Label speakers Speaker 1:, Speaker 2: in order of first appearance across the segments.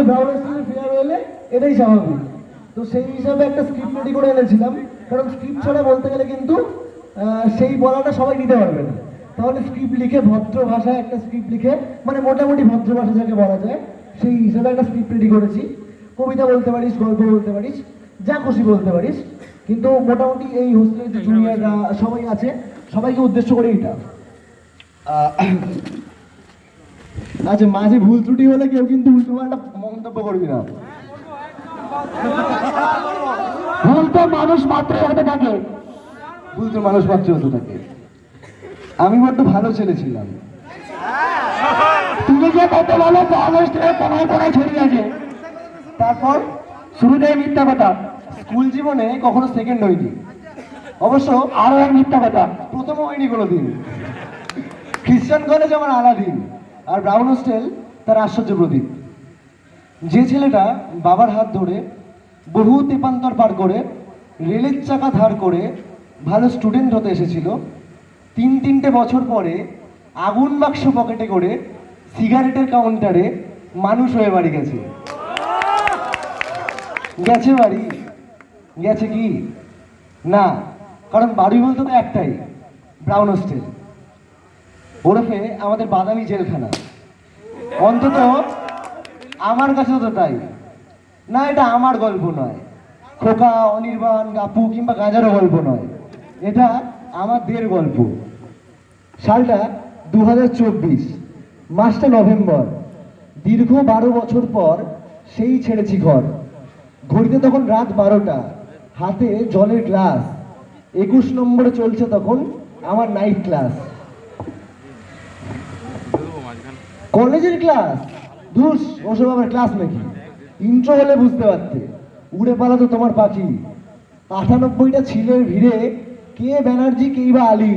Speaker 1: ফেয়ারওয়েলে এটাই স্বাভাবিক। তো সেই হিসাবে একটা স্ক্রিপ্ট রেডি করে এনেছিলাম, কারণ স্ক্রিপ্ট ছাড়া বলতে গেলে কিন্তু সেই বলাটা সবাই নিতে পারবে না। তাহলে স্ক্রিপ্ট লিখে ভদ্র ভাষায় একটা স্ক্রিপ্ট লিখে, মানে মোটামুটি ভদ্র ভাষা যাকে বলা যায়, সেই হিসাবে একটা স্ক্রিপ্ট রেডি করেছি। কবিতা বলতে পারিস, গল্প বলতে পারিস, যা খুশি বলতে পারিস, কিন্তু মোটামুটি এই হোস্টেলের যে জুনিয়ররা সবাই আছে, সবাইকে উদ্দেশ্য করে এটা। আচ্ছা, মাঝে ভুল ত্রুটি হলে কেউ কিন্তু উল্টো পাল্টা মন্তব্য করবি না। ভুল তো মানুষ মাত্রই হতে থাকে, ভুল তো মানুষ মাত্রই হতে থাকে। আমি বড্ড ভালো ছেলে ছিলাম। তুমি যে কত ভালো কোনায় ছড়িয়ে আছে, তারপর শুরুটাই মিথ্যা কথা। স্কুল জীবনে কখনো সেকেন্ড হয়নি, অবশ্য আরো এক মিথ্যা কথা, প্রথম হয়নি কোনোদিন। খ্রিস্টান কলেজ আমার আলাদিন, আর ব্রাউন হোস্টেল তার আশ্চর্য প্রদীপ। যে ছেলেটা বাবার হাত ধরে বহু তেপান্তর পার করে রেলের চাকা ধার করে ভালো স্টুডেন্ট হতে এসেছিল, 3-3টে বছর পরে আগুন বাক্স পকেটে করে সিগারেটের কাউন্টারে মানুষ হয়ে বাড়ি গেছে। গেছে বাড়ি, গেছে কি না, কারণ বাড়ি বলতে তো একটাই, ব্রাউন হোস্টেল, ওরফে আমাদের বাদামি জেলখানা। অন্তত আমার কাছে তো তাই না। এটা আমার গল্প নয়, খোকা, অনির্বাণ, গাপু কিংবা গাঁজারও গল্প নয়, এটা আমাদের গল্প। সালটা 2024, মাসটা নভেম্বর। দীর্ঘ 12 বছর পর সেই ছেড়েছি ঘর। ঘড়িতে তখন রাত 12টা, হাতে জলের গ্লাস। 21 নম্বরে চলছে তখন আমার নাইট ক্লাস। কলেজের ক্লাস, ধুস, ওসব আবার ক্লাস নাকি? ইন্ট্রো হলে বুঝতে পারতে, উড়ে পালাতো তোমার পাখি। 98টা ছিলের ভিড়ে কে ব্যানার্জি কেই বা আলী।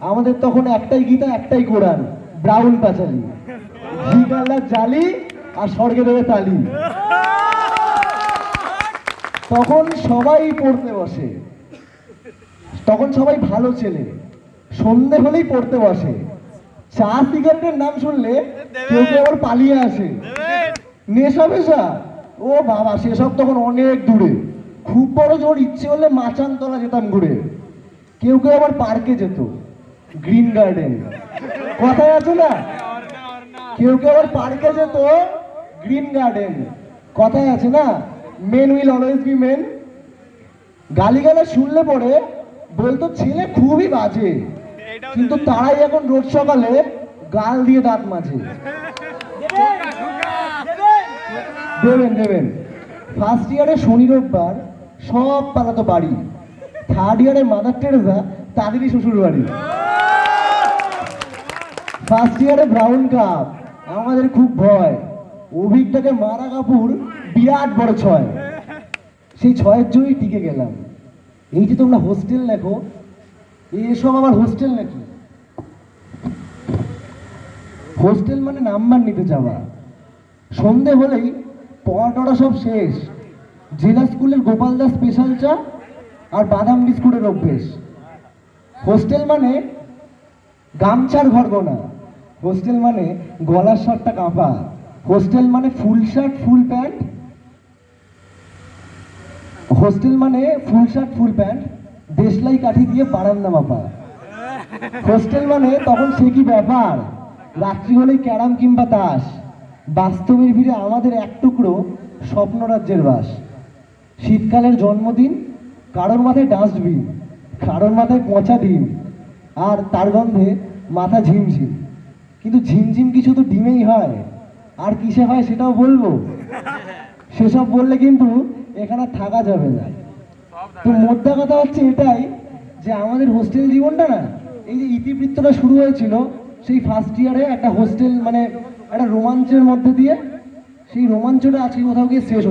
Speaker 1: আমাদের তখন একটাই গীতা, একটাই কোরআন, ব্রাউন পাঁচালি, ঘি কালার জালি আর স্বর্গে দেবে তালি। তখন সবাই পড়তে বসে, তখন সবাই ভালো ছেলে, সন্ধে হলেই পড়তে বসে। চা সিগারেটের নাম শুনলে কেউ কেউ আবার পালিয়ে আসে। নেশা পেশা, ও বাবা, সেসব তখন অনেক দূরে। খুব বড় জোর ইচ্ছে হলে মাচানতলা যেতাম ঘুরে। কেউ কেউ আবার পার্কে যেত, গ্রিন গার্ডেন, কথায় আছে না, কেউ কেউ আবার পার্কে যেত, গ্রিন গার্ডেন, কথায় আছে না, men will always be men. গালিগালা শুনলে পরে বলতো ছেলে খুবই বাজে, কিন্তু তারাই এখন রোজ সকালে গাল দিয়ে দাঁত মাজে। দেবেন দেবেন। ফার্স্ট ইয়ারে শনি রোববার সব পালাতো বাড়ি। থার্ড ইয়ারে মাদার টেরেসা তাদেরই শ্বশুর বাড়ি। ফার্স্ট ইয়ারে ব্রাউন কাপ, আমাদের খুব ভয়। অভিজ্ঞতাকে মারা কাপুর বিরাট বড় 6। সেই 6-এর জন্যই টিকে গেলাম। এই যে তোমরা হোস্টেল লেখো, এসব আবার হোস্টেল নাকি? হোস্টেল মানে নাম্বার নিতে যাওয়া। সন্ধে হলেই পড়া সব শেষ। জেলা স্কুলের গোপাল দাস স্পেশাল চা আর বাদাম বিস্কুটের অভ্যেস। হোস্টেল মানে গামছার ঘর গোনা, হোস্টেল মানে গলার শার্টটা কাঁপা, হোস্টেল মানে full shirt full pant, hostel মানে ফুল শার্ট ফুল প্যান্ট, দেশলাই কাঠি দিয়ে বারান্দা মাপা। হোস্টেল মানে তখন সে কি ব্যাপার, রাত্রি হলেই ক্যারাম কিংবা তাস। বাস্তবের ভিড়ে আমাদের এক টুকরো স্বপ্নরাজ্যের বাস। শীতকালের জন্মদিন, কারোর মাথায় ডাস্টবিন, কারোর মাথায় পচা ডিম, আর তার গন্ধে মাথা ঝিমঝিম। কিন্তু ঝিমঝিম কিছু তো ডিমেই হয়, আর কিসে হয় সেটাও বলবো? সেসব বললে কিন্তু এখানে থাকা যাবে না। তো মোদ্দা কথা হচ্ছে এটাই, যে আমাদের হোস্টেল জীবনটা না, এই যে ইতিবৃত্তটা শুরু হয়েছিল সেই ফার্স্ট ইয়ারে একটা হোস্টেল, মানে একটা রোমাঞ্চের মধ্যে দিয়ে, সেই রোমাঞ্চটা আজকে কোথাও গিয়ে শেষ